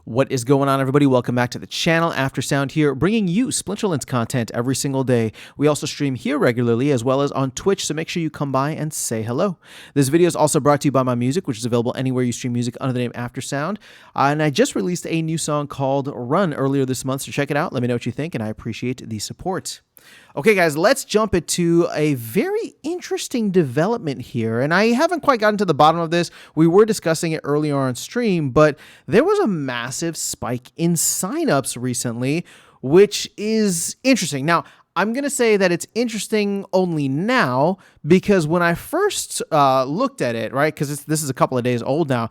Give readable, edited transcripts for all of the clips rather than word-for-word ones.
What is going on, everybody? Welcome back to the channel. Aftersound here, bringing you Splinterlands content every single day. We also stream here regularly as well as on Twitch, so make sure you come by and say hello. This video is also brought to you by my music, which is available anywhere you stream music under the name Aftersound. And I just released a new song called Run earlier this month, so check it out. Let me know what you think, and I appreciate the support. Okay, guys, let's jump into a very interesting development here. And I haven't quite gotten to the bottom of this. We were discussing it earlier on stream, but there was a massive spike in signups recently, which is interesting. Now, I'm going to say that it's interesting only now because when I first looked at it, right, because this is a couple of days old now,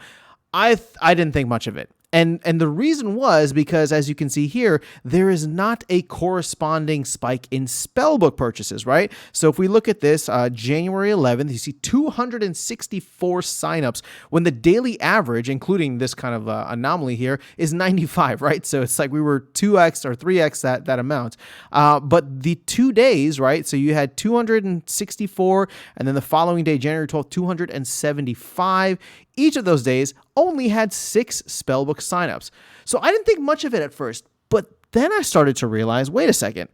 I didn't think much of it. And the reason was because, as you can see here, there is not a corresponding spike in spellbook purchases, right? So if we look at this, January 11th, you see 264 signups when the daily average, including this kind of anomaly here, is 95, right? So it's like we were 2x or 3x that amount. But the 2 days, right? So you had 264, and then the following day, January 12th, 275. Each of those days only had 6 spellbook signups. So I didn't think much of it at first, but then I started to realize, wait a second,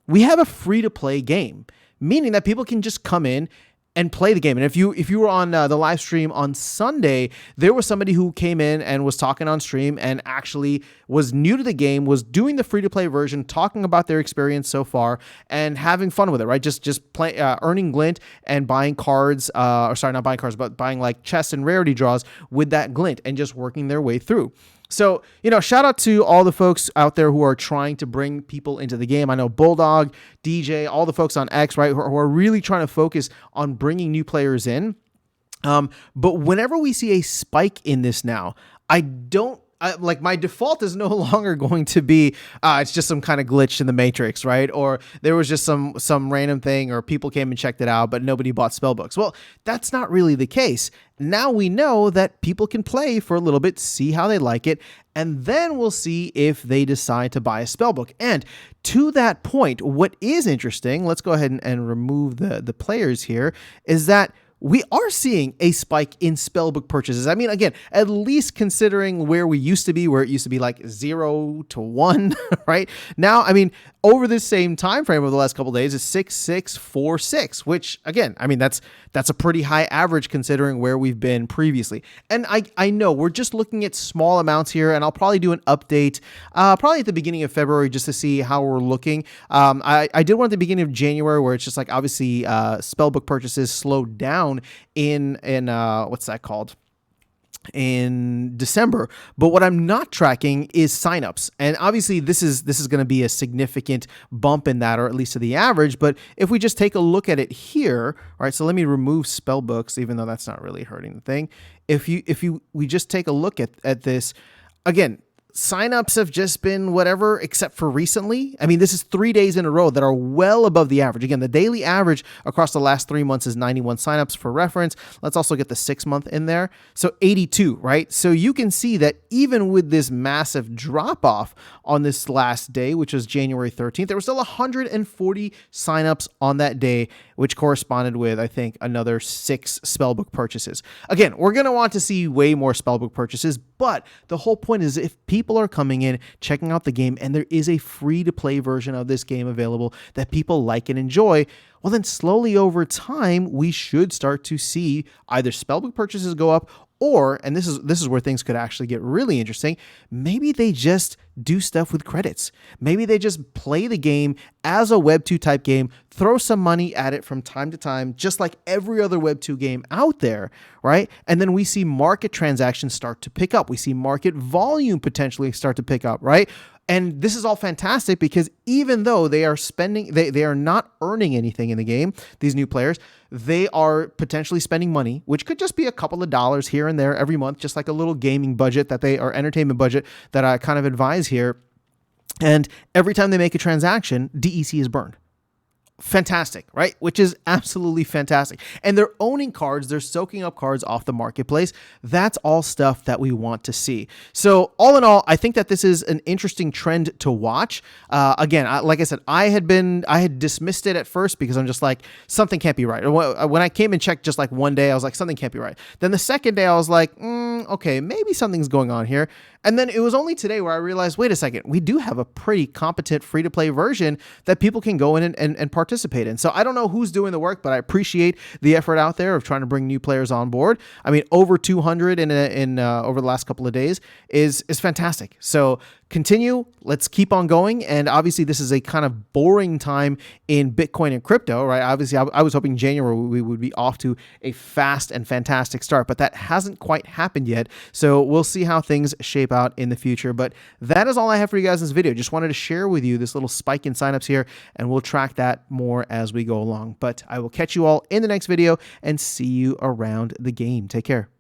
we have a free-to-play game, meaning that people can just come in and play the game. And if you were on the live stream on Sunday, there was somebody who came in and was talking on stream and actually was new to the game, was doing the free-to-play version, talking about their experience so far and having fun with it, right? Just play, earning glint and buying cards, or sorry, not buying cards, but buying like chests and rarity draws with that glint and just working their way through. So, shout out to all the folks out there who are trying to bring people into the game. I know Bulldog, DJ, all the folks on X, right, who are really trying to focus on bringing new players in. But whenever we see a spike in this now, like my default is no longer going to be it's just some kind of glitch in the matrix, right? Or there was just some random thing, or people came and checked it out, but nobody bought spellbooks. Well, that's not really the case. Now we know that people can play for a little bit, see how they like it, and then we'll see if they decide to buy a spellbook. And to that point, what is interesting, let's go ahead and remove the players here, is that we are seeing a spike in spellbook purchases. I mean, again, at least considering where we used to be, where it used to be like 0 to 1, right? Now, I mean, over this same time frame over the last couple of days is 6, 6, 4, 6, which again, I mean, that's a pretty high average considering where we've been previously. And I know we're just looking at small amounts here, and I'll probably do an update probably at the beginning of February just to see how we're looking. I did one at the beginning of January where it's just like obviously spellbook purchases slowed down in what's that called? In December, but what I'm not tracking is signups. And obviously this is going to be a significant bump in that, or at least to the average. But if we just take a look at it here, all right, so let me remove spellbooks, even though that's not really hurting the thing. We just take a look at this again, signups have just been whatever, except for recently. I mean, this is 3 days in a row that are well above the average. Again, the daily average across the last 3 months is 91 signups for reference. Let's also get the 6 month in there. So 82, right? So you can see that even with this massive drop off on this last day, which was January 13th, there were still 140 signups on that day, which corresponded with, I think, another 6 spellbook purchases. Again, we're going to want to see way more spellbook purchases, but the whole point is if people are coming in, checking out the game, and there is a free-to-play version of this game available that people like and enjoy, well, then slowly over time, we should start to see either spellbook purchases go up, or, and this is where things could actually get really interesting, maybe they just do stuff with credits. Maybe they just play the game as a Web 2 type game, throw some money at it from time to time, just like every other Web 2 game out there, right? And then we see market transactions start to pick up. We see market volume potentially start to pick up, right? And this is all fantastic because even though they are spending, they are not earning anything in the game, these new players, they are potentially spending money, which could just be a couple of dollars here and there every month, just like a little gaming budget or entertainment budget that I kind of advise here. And every time they make a transaction, DEC is burned. Fantastic, right? Which is absolutely fantastic. And they're owning cards. They're soaking up cards off the marketplace. That's all stuff that we want to see. So all in all, I think that this is an interesting trend to watch. Again, like I said, I had dismissed it at first because I'm just like, something can't be right. When I came and checked just like one day, I was like, something can't be right. Then the second day I was like, okay, maybe something's going on here. And then it was only today where I realized, wait a second, we do have a pretty competent free-to-play version that people can go in and participate in. So I don't know who's doing the work, but I appreciate the effort out there of trying to bring new players on board. I mean, over 200 over the last couple of days is fantastic. So continue. Let's keep on going. And obviously, this is a kind of boring time in Bitcoin and crypto, right? Obviously, I was hoping January we would be off to a fast and fantastic start, but that hasn't quite happened yet. So we'll see how things shape out in the future. But that is all I have for you guys in this video. Just wanted to share with you this little spike in signups here, and we'll track that more as we go along. But I will catch you all in the next video and see you around the game. Take care.